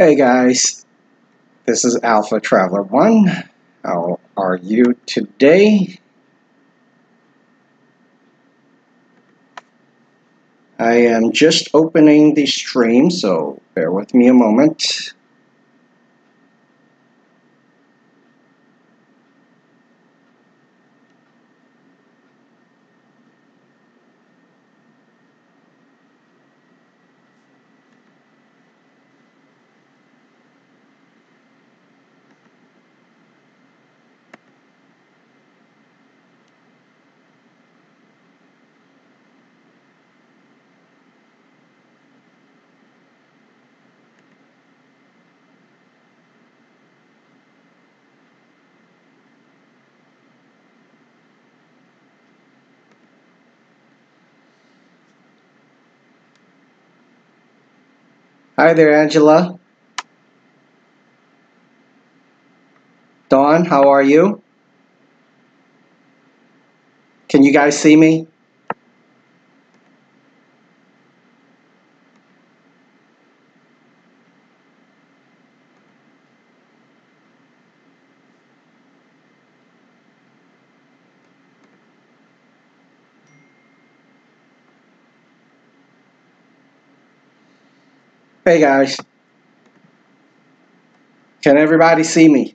Hey guys, this is Alpha Traveler 1. How are you today? I am just opening the stream, so bear with me a moment. Hi there, Angela. Dawn, how are you? Can you guys see me? Hey guys, can everybody see me?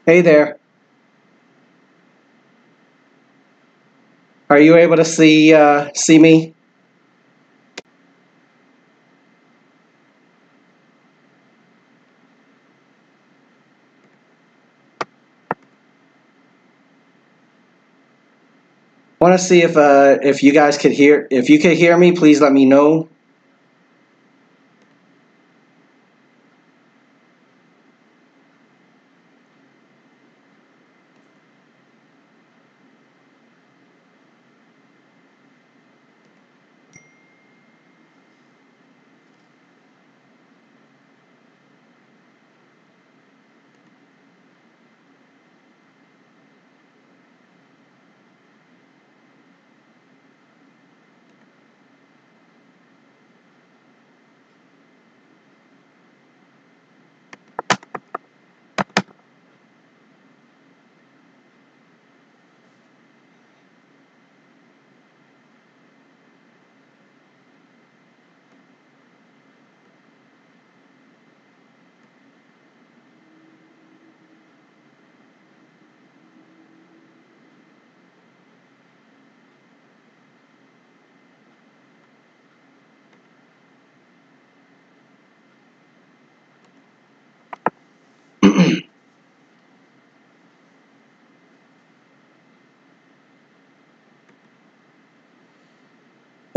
Hey there. Are you able to see me? Want to see if you guys could hear. If you could hear me, please let me know.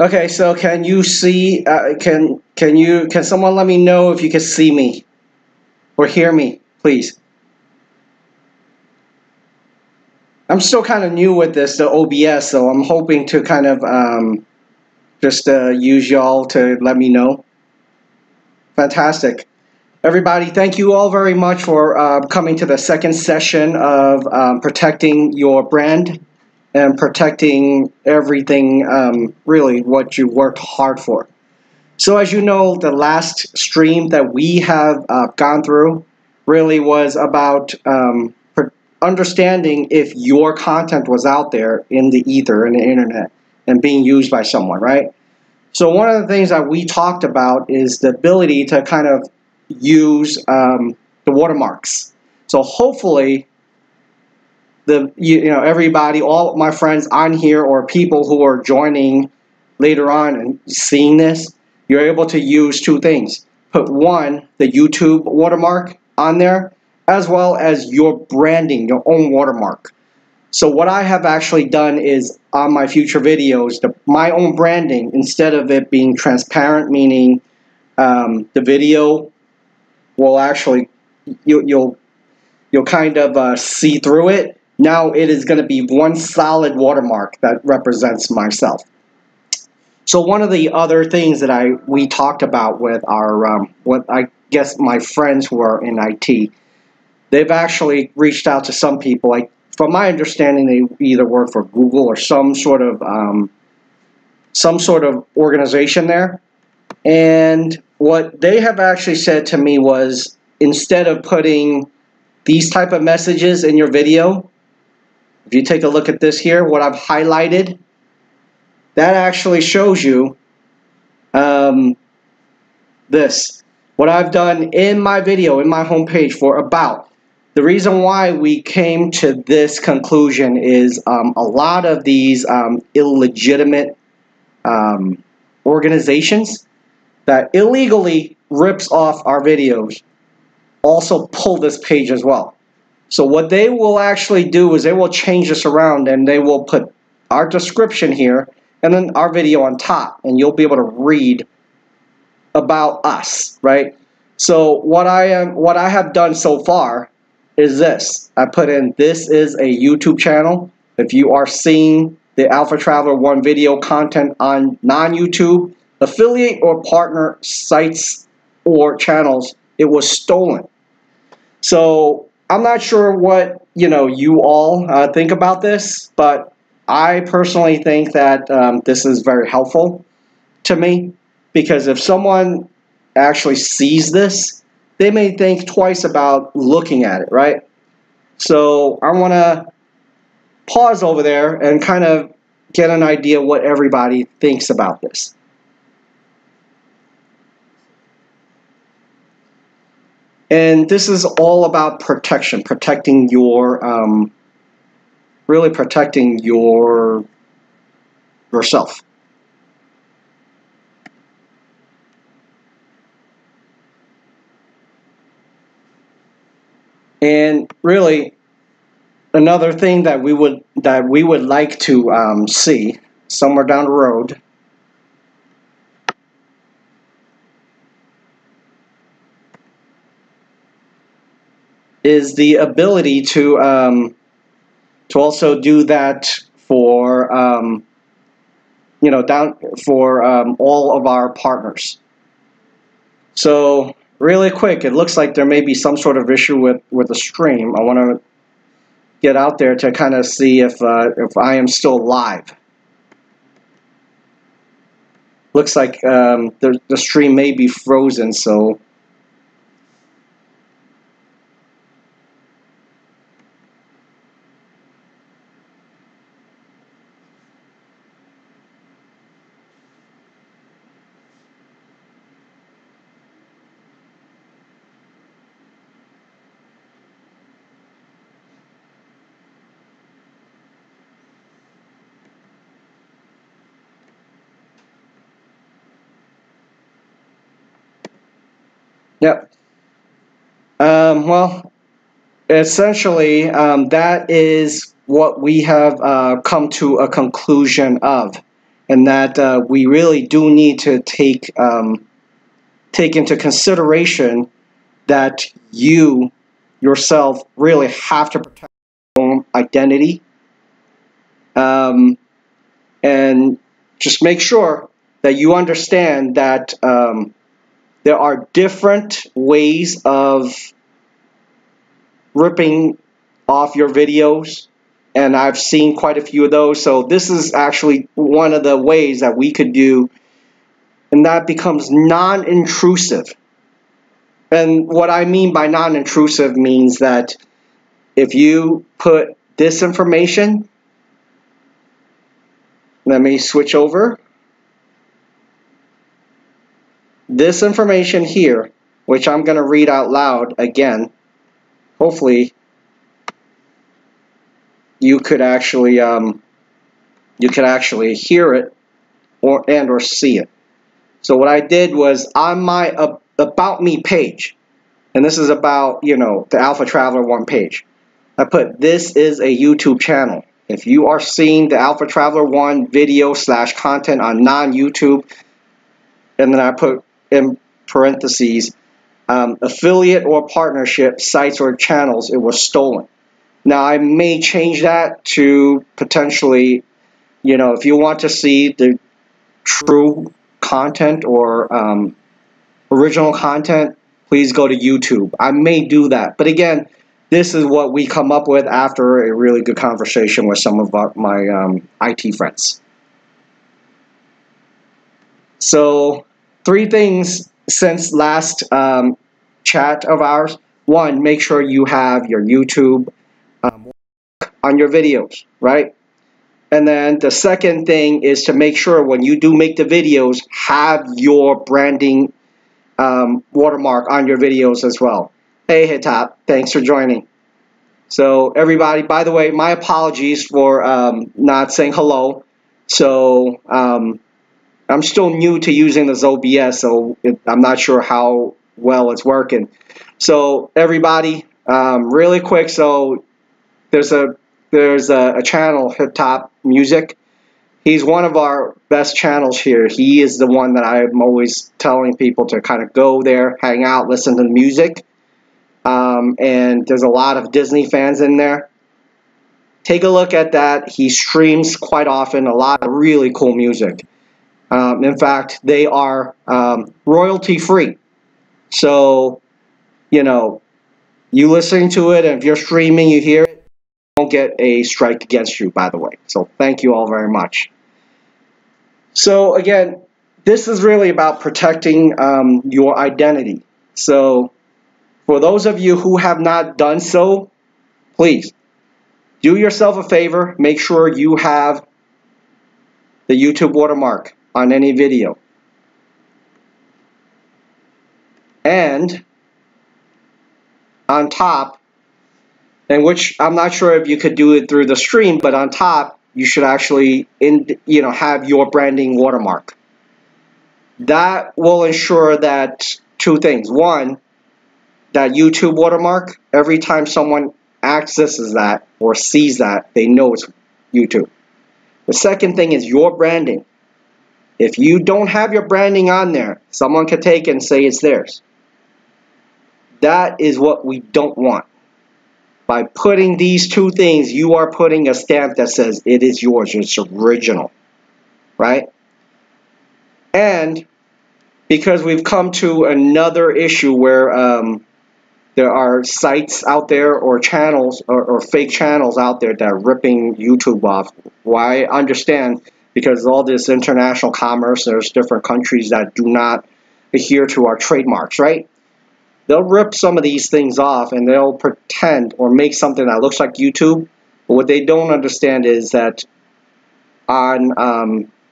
Okay, so can you see? Can someone let me know if you can see me or hear me, please? I'm still kind of new with this, the OBS, so I'm hoping to kind of just use y'all to let me know. Fantastic. Everybody, thank you all very much for coming to the second session of protecting your brand and protecting everything, really, what you worked hard for. So as you know, the last stream that we have gone through really was about understanding if your content was out there in the ether, in the internet, and being used by someone, right? So one of the things that we talked about is the ability to kind of use the watermarks. So hopefully, everybody, all my friends on here, or people who are joining later on and seeing this, you're able to use two things. Put one, the YouTube watermark on there, as well as your branding, your own watermark. So what I have actually done is on my future videos, my own branding, instead of it being transparent, meaning the video will actually, you'll kind of see through it. Now it is going to be one solid watermark that represents myself. So one of the other things that we talked about with our what I guess my friends who are in IT, they've actually reached out to some people. Like from my understanding, they either work for Google or some sort of organization there. And what they have actually said to me was, instead of putting these type of messages in your video, if you take a look at this here, what I've highlighted, that actually shows you this. What I've done in my video, in my homepage for about. The reason why we came to this conclusion is a lot of these illegitimate organizations that illegally rips off our videos also pull this page as well. So what they will actually do is they will change this around and they will put our description here and then our video on top, and you'll be able to read about us, right? So what I have done so far is this. I put in, this is a YouTube channel. If you are seeing the Alpha Traveler 1 video content on non-YouTube affiliate or partner sites or channels, it was stolen. So I'm not sure what you all think about this, but I personally think that this is very helpful to me, because if someone actually sees this, they may think twice about looking at it, right? So I want to pause over there and kind of get an idea what everybody thinks about this. And this is all about protection, protecting your, really protecting yourself. And really, another thing that we would like to see somewhere down the road is the ability to also do that for all of our partners. So really quick, it looks like there may be some sort of issue with the stream. I want to get out there to kind of see if I am still live. Looks like the stream may be frozen, so yep. Well, essentially, that is what we have come to a conclusion of, and that we really do need to take into consideration that you yourself really have to protect your own identity, and just make sure that you understand that there are different ways of ripping off your videos, and I've seen quite a few of those. So this is actually one of the ways that we could do, and that becomes non-intrusive. And what I mean by non-intrusive means that if you put this information, let me switch over, this information here, which I'm going to read out loud again. Hopefully you could actually hear it or see it. So what I did was, on my About Me page, and this is about the Alpha Traveler 1 page, I put, this is a YouTube channel. If you are seeing the Alpha Traveler 1 video / content on non-YouTube, and then I put in parentheses, affiliate or partnership sites or channels, it was stolen. Now I may change that to potentially, if you want to see the true content or original content, please go to YouTube. I may do that. But again, this is what we come up with after a really good conversation with some of my IT friends. So 3 things since last chat of ours. 1, make sure you have your YouTube on your videos, right? And then the second thing is to make sure when you do make the videos, have your branding watermark on your videos as well. Hey, Hitop, thanks for joining. So everybody, by the way, my apologies for not saying hello. So I'm still new to using this OBS, so I'm not sure how well it's working. So everybody, really quick, so there's a channel, Hitop Music. He's one of our best channels here. He is the one that I'm always telling people to kind of go there, hang out, listen to the music. And there's a lot of Disney fans in there. Take a look at that. He streams quite often, a lot of really cool music. In fact, they are royalty free. So, you know, you listening to it, and if you're streaming, you hear it, don't get a strike against you, by the way. So thank you all very much. So again, this is really about protecting your identity. So for those of you who have not done so, please do yourself a favor. Make sure you have the YouTube watermark on any video. And on top, and which I'm not sure if you could do it through the stream, but on top, you should actually have your branding watermark. That will ensure that 2 things. 1, that YouTube watermark, every time someone accesses that or sees that, they know it's YouTube. The second thing is your branding. If you don't have your branding on there, someone could take it and say it's theirs. That is what we don't want. By putting these 2 things, you are putting a stamp that says it is yours, it's original, right? And because we've come to another issue where there are sites out there or channels or fake channels out there that are ripping YouTube off. Why? I understand, because all this international commerce, there's different countries that do not adhere to our trademarks, right? They'll rip some of these things off and they'll pretend or make something that looks like YouTube. But what they don't understand is that on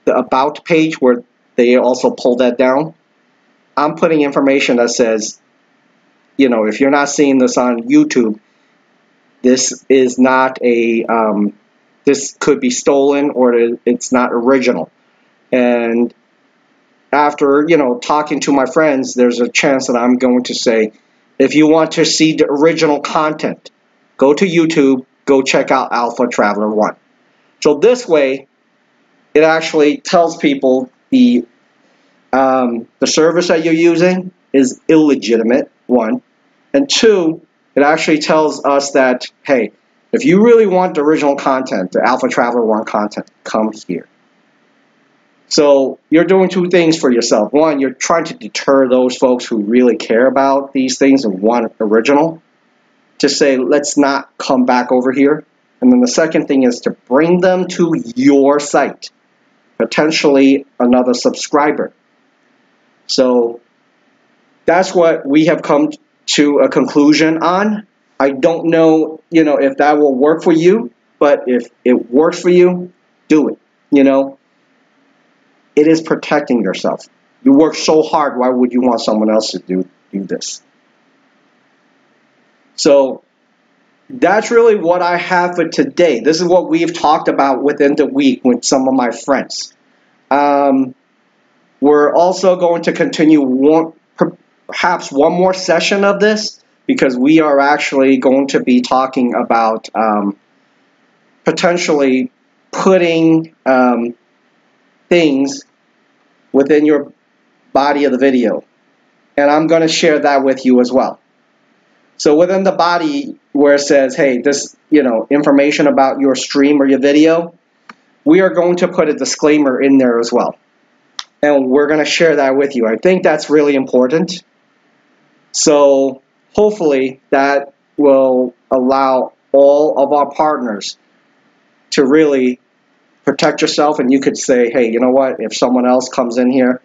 the About page, where they also pull that down, I'm putting information that says, if you're not seeing this on YouTube, this is not a, this could be stolen or it's not original. And after, talking to my friends, there's a chance that I'm going to say, if you want to see the original content, go to YouTube, go check out Alpha Traveler 1. So this way, it actually tells people the service that you're using is illegitimate, 1. And 2, it actually tells us that, hey, if you really want the original content, the Alpha Traveler 1 content, come here. So you're doing 2 things for yourself. 1, you're trying to deter those folks who really care about these things and want original, to say, let's not come back over here. And then the second thing is to bring them to your site, potentially another subscriber. So that's what we have come to a conclusion on. I don't know, if that will work for you, but if it works for you, do it. It is protecting yourself. You work so hard, why would you want someone else to do this? So that's really what I have for today. This is what we've talked about within the week with some of my friends. We're also going to continue perhaps one more session of this, because we are actually going to be talking about potentially putting things within your body of the video. And I'm going to share that with you as well. So within the body where it says, hey, this, information about your stream or your video, we are going to put a disclaimer in there as well. and we're going to share that with you. I think that's really important. So hopefully that will allow all of our partners to really protect yourself, and you could say, hey, you know what, if someone else comes in here,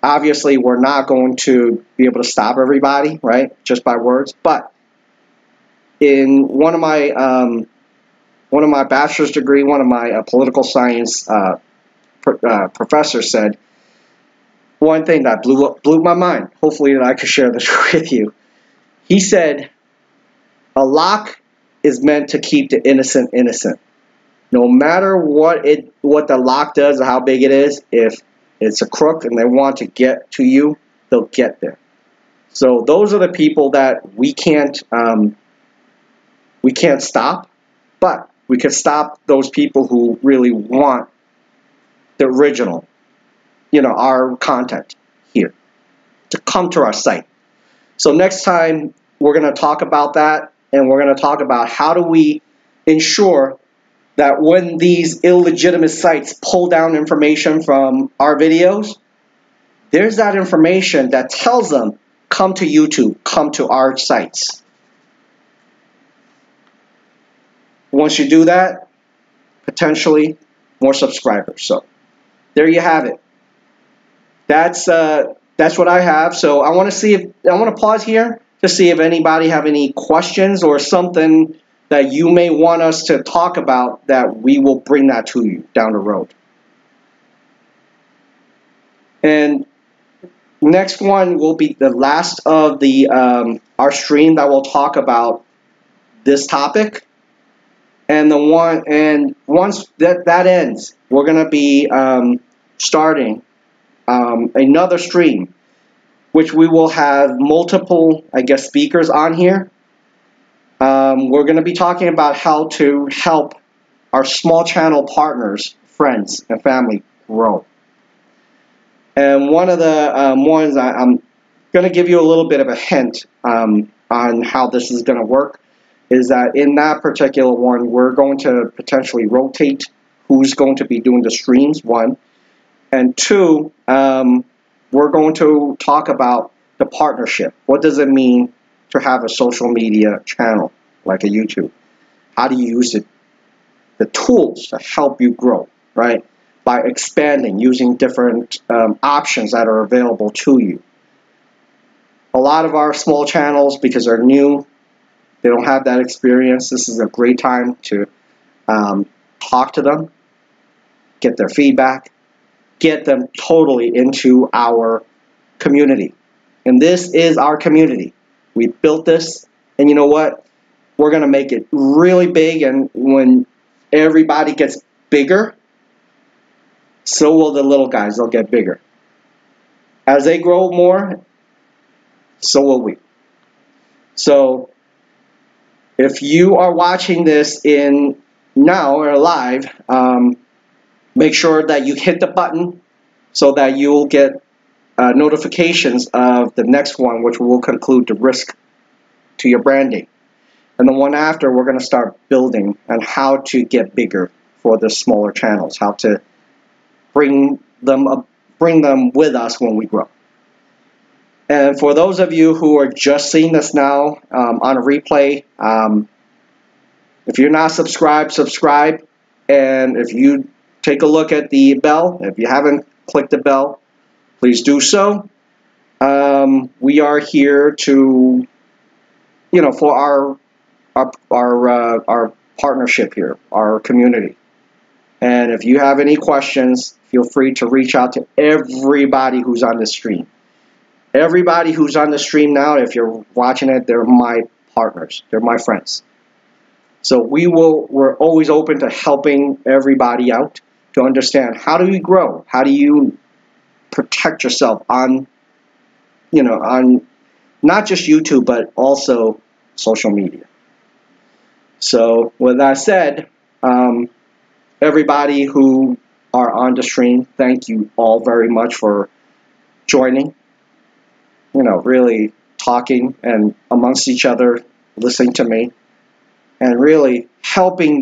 obviously we're not going to be able to stop everybody, right, just by words. But in one of my bachelor's degree, one of my political science professors said one thing that blew my mind. Hopefully that I could share this with you. He said, a lock is meant to keep the innocent innocent. No matter what the lock does or how big it is, if it's a crook and they want to get to you, they'll get there. So those are the people that we can't stop, but we can stop those people who really want the original, our content here, to come to our site. So next time we're going to talk about that, and we're going to talk about how do we ensure that when these illegitimate sites pull down information from our videos, there's that information that tells them, come to YouTube, come to our sites. Once you do that, potentially more subscribers. So there you have it. That's what I have. So I want to pause here to see if anybody have any questions or something that you may want us to talk about, that we will bring that to you down the road. And next one will be the last of the our stream that will talk about this topic. And once that ends, we're going to be starting another stream, which we will have multiple, speakers on here. We're going to be talking about how to help our small channel partners, friends, and family grow. And one of the ones I'm going to give you a little bit of a hint on how this is going to work is that in that particular one, we're going to potentially rotate who's going to be doing the streams, one. And two, we're going to talk about the partnership. What does it mean to have a social media channel like a YouTube? How do you use it, the tools to help you grow, right? By expanding, using different options that are available to you. A lot of our small channels, because they're new, they don't have that experience. This is a great time to talk to them, get their feedback, get them totally into our community. And this is our community. We built this, and you know what? We're going to make it really big, and when everybody gets bigger, so will the little guys. They'll get bigger. As they grow more, so will we. So if you are watching this now or live, make sure that you hit the button so that you'll get notifications of the next one, which will conclude the risk to your branding. And the one after, we're going to start building on how to get bigger for the smaller channels, how to bring them with us when we grow. And for those of you who are just seeing this now on a replay, if you're not subscribed, subscribe. And if you take a look at the bell, if you haven't clicked the bell, please do so. We are here to, for our partnership here, our community. And if you have any questions, feel free to reach out to everybody who's on the stream. Everybody who's on the stream now, if you're watching it, they're my partners. They're my friends. So we're always open to helping everybody out to understand, how do you grow? How do you protect yourself on not just YouTube, but also social media. So with that said, everybody who are on the stream, thank you all very much for joining, really talking and amongst each other, listening to me, and really helping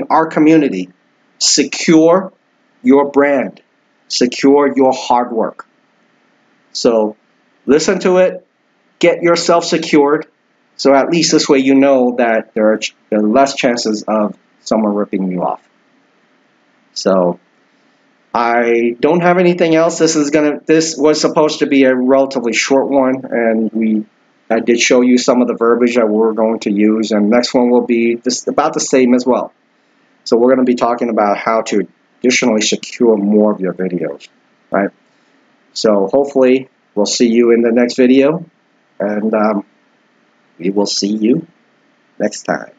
our community secure your brand, secure your hard work. So listen to it, get yourself secured, so at least this way you know that there are less chances of someone ripping you off. So I don't have anything else. This was supposed to be a relatively short one, and I did show you some of the verbiage that we're going to use, and next one will be about the same as well. So we're going to be talking about how to additionally secure more of your videos, right? So hopefully we'll see you in the next video, and we will see you next time.